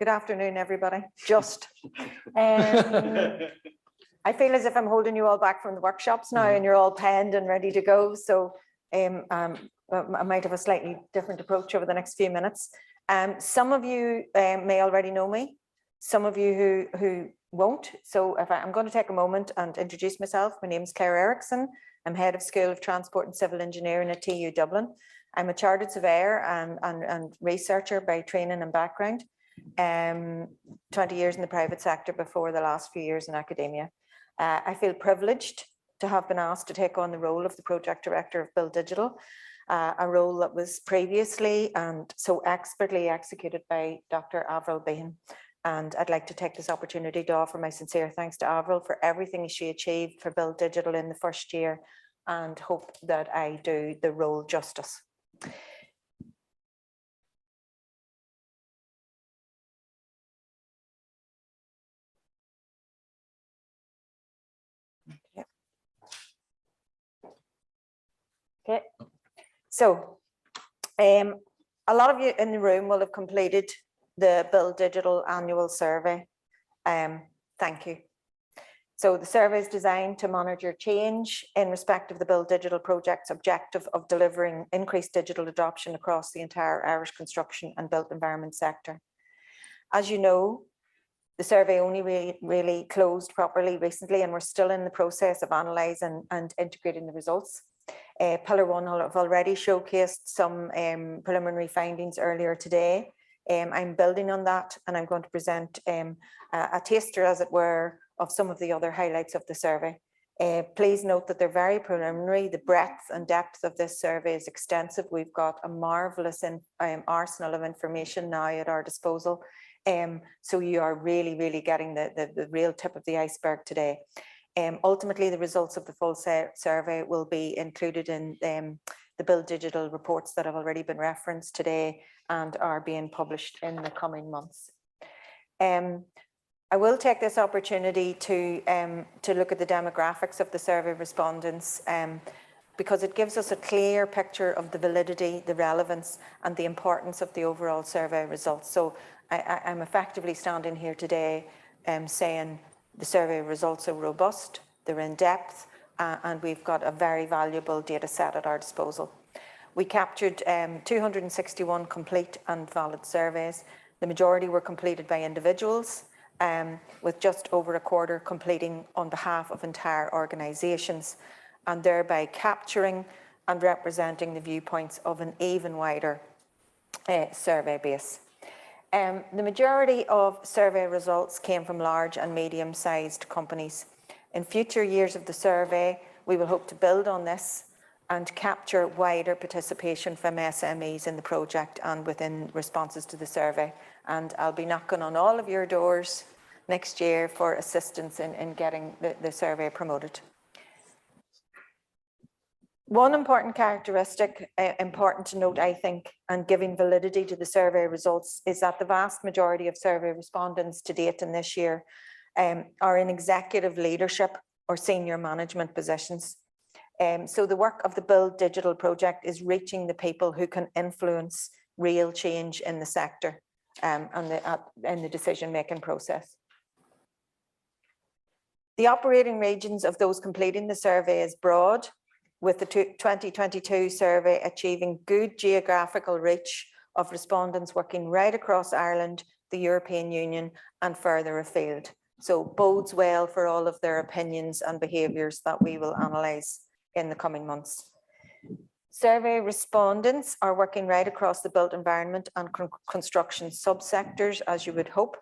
Good afternoon, everybody. I feel as if I'm holding you all back from the workshops now and you're all penned and ready to go. So I might have a slightly different approach over the next few minutes. Some of you may already know me, some of you who won't. So I'm going to take a moment and introduce myself. My name is Clare Eriksson. I'm head of School of Transport and Civil Engineering at TU Dublin. I'm a chartered surveyor and researcher by training and background. 20 years in the private sector before the last few years in academia. I feel privileged to have been asked to take on the role of the project director of Build Digital, a role that was previously and so expertly executed by Dr. Avril Behan. And I'd like to take this opportunity to offer my sincere thanks to Avril for everything she achieved for Build Digital in the first year, and hope that I do the role justice. Okay, so a lot of you in the room will have completed the Build Digital annual survey. Thank you. So the survey is designed to monitor change in respect of the Build Digital project's objective of delivering increased digital adoption across the entire Irish construction and built environment sector. As you know, the survey only really closed properly recently, and we're still in the process of analysing and integrating the results. Pillar 1 have already showcased some preliminary findings earlier today. I'm building on that, and I'm going to present a taster, as it were, of some of the other highlights of the survey. Please note that they're very preliminary. The breadth and depth of this survey is extensive. We've got a marvellous arsenal of information now at our disposal. So you are really getting the real tip of the iceberg today. Ultimately, the results of the full survey will be included in the Build Digital reports that have already been referenced today and are being published in the coming months. I will take this opportunity to look at the demographics of the survey respondents, because it gives us a clear picture of the validity, the relevance, and the importance of the overall survey results. So I'm effectively standing here today saying the survey results are robust, they're in depth, and we've got a very valuable data set at our disposal. We captured 261 complete and valid surveys. The majority were completed by individuals, with just over a quarter completing on behalf of entire organisations, and thereby capturing and representing the viewpoints of an even wider survey base. The majority of survey results came from large and medium-sized companies. In future years of the survey, we will hope to build on this and capture wider participation from SMEs in the project and within responses to the survey. And I'll be knocking on all of your doors next year for assistance in getting the survey promoted. One important characteristic, important to note, I think, and giving validity to the survey results, is that the vast majority of survey respondents to date in this year are in executive leadership or senior management positions. So the work of the Build Digital project is reaching the people who can influence real change in the sector and in the decision-making process. The operating regions of those completing the survey is broad, with the 2022 survey achieving good geographical reach of respondents working right across Ireland, the European Union, and further afield. So bodes well for all of their opinions and behaviours that we will analyse in the coming months. Survey respondents are working right across the built environment and construction subsectors, as you would hope,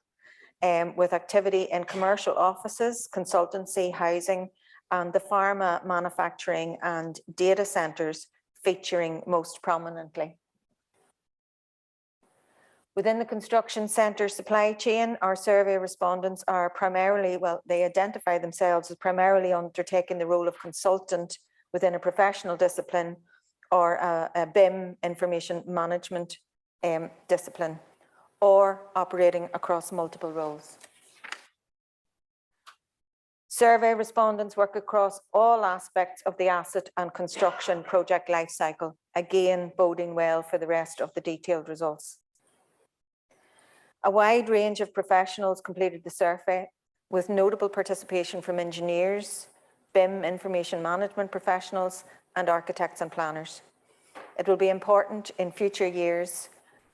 with activity in commercial offices, consultancy, housing, and the pharma, manufacturing and data centres featuring most prominently. Within the construction centre supply chain, our survey respondents are primarily, well, they identify themselves as primarily undertaking the role of consultant within a professional discipline or a BIM, information management discipline, or operating across multiple roles. Survey respondents work across all aspects of the asset and construction project lifecycle, again boding well for the rest of the detailed results. A wide range of professionals completed the survey, with notable participation from engineers, BIM information management professionals, and architects and planners. It will be important in future years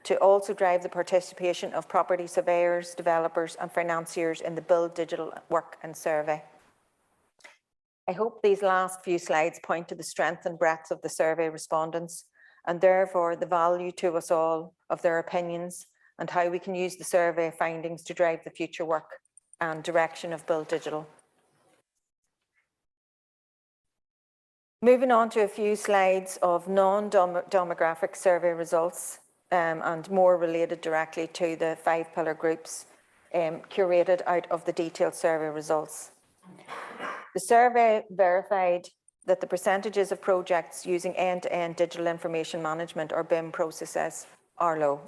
to also drive the participation of property surveyors, developers, and financiers in the Build Digital work and survey. I hope these last few slides point to the strength and breadth of the survey respondents, and therefore the value to us all of their opinions and how we can use the survey findings to drive the future work and direction of Build Digital. Moving on to a few slides of non-demographic survey results and more related directly to the 5 pillar groups curated out of the detailed survey results. The survey verified that the percentages of projects using end-to-end digital information management or BIM processes are low.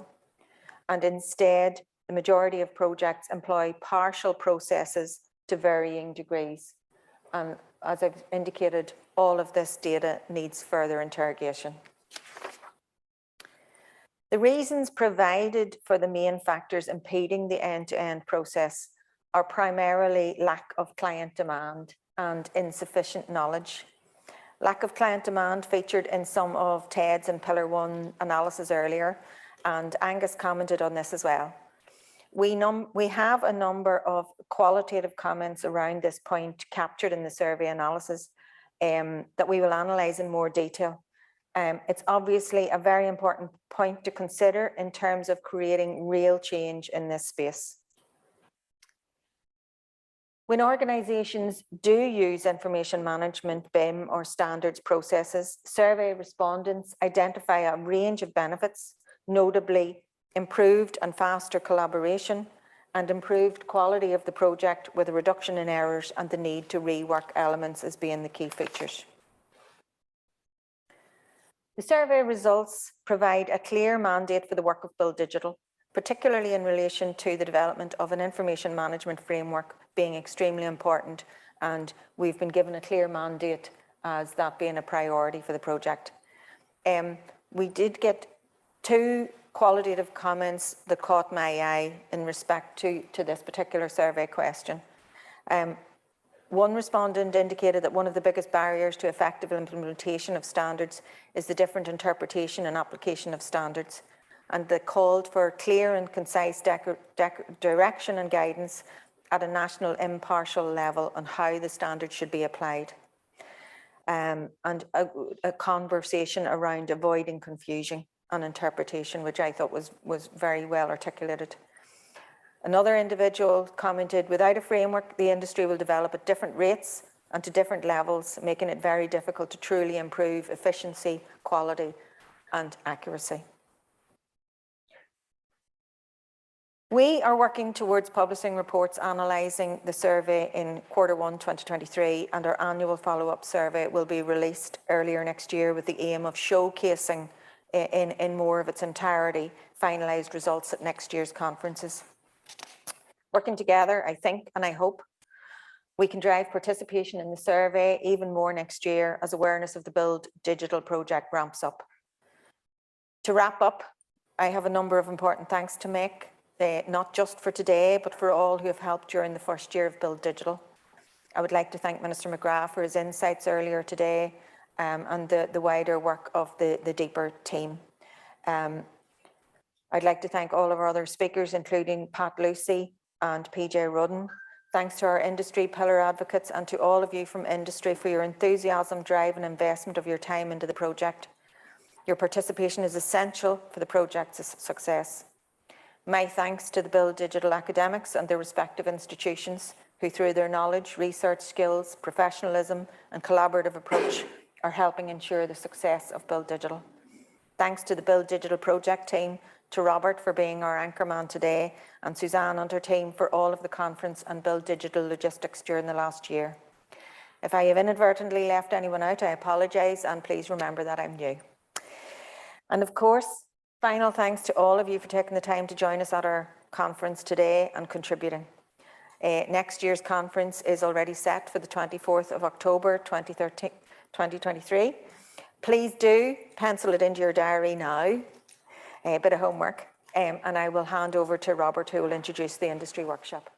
And instead, the majority of projects employ partial processes to varying degrees. And as I've indicated, all of this data needs further interrogation. The reasons provided for the main factors impeding the end-to-end process are primarily lack of client demand and insufficient knowledge. Lack of client demand featured in some of Ted's and Pillar 1 analysis earlier, and Angus commented on this as well. We have a number of qualitative comments around this point captured in the survey analysis that we will analyse in more detail. It's obviously a very important point to consider in terms of creating real change in this space. When organisations do use information management, BIM or standards processes, survey respondents identify a range of benefits, notably improved and faster collaboration and improved quality of the project with a reduction in errors and the need to rework elements as being the key features. The survey results provide a clear mandate for the work of Build Digital, particularly in relation to the development of an information management framework being extremely important, and we've been given a clear mandate as that being a priority for the project. We did get 2 qualitative comments that caught my eye in respect to this particular survey question. One respondent indicated that one of the biggest barriers to effective implementation of standards is the different interpretation and application of standards, and they called for clear and concise direction and guidance at a national impartial level on how the standards should be applied, and a conversation around avoiding confusion and interpretation, which I thought was very well articulated. Another individual commented, without a framework, the industry will develop at different rates and to different levels, making it very difficult to truly improve efficiency, quality, and accuracy. We are working towards publishing reports analysing the survey in Q1 2023, and our annual follow-up survey will be released earlier next year with the aim of showcasing in more of its entirety finalised results at next year's conferences. Working together, I think and I hope we can drive participation in the survey even more next year as awareness of the Build Digital project ramps up. To wrap up, I have a number of important thanks to make, not just for today, but for all who have helped during the first year of Build Digital. I would like to thank Minister McGrath for his insights earlier today and the wider work of the deeper team. I'd like to thank all of our other speakers, including Pat Lucy and PJ Rudden. Thanks to our industry pillar advocates and to all of you from industry for your enthusiasm, drive and investment of your time into the project. Your participation is essential for the project's success. My thanks to the Build Digital academics and their respective institutions who, through their knowledge, research skills, professionalism and collaborative approach, are helping ensure the success of Build Digital. Thanks to the Build Digital project team, to Robert for being our anchorman today, and Suzanne and her team for all of the conference and Build Digital logistics during the last year. If I have inadvertently left anyone out, I apologise, and please remember that I'm new. And of course, final thanks to all of you for taking the time to join us at our conference today and contributing. Next year's conference is already set for the 24th of October 2023. Please do pencil it into your diary now. A bit of homework. And I will hand over to Robert, who will introduce the industry workshop.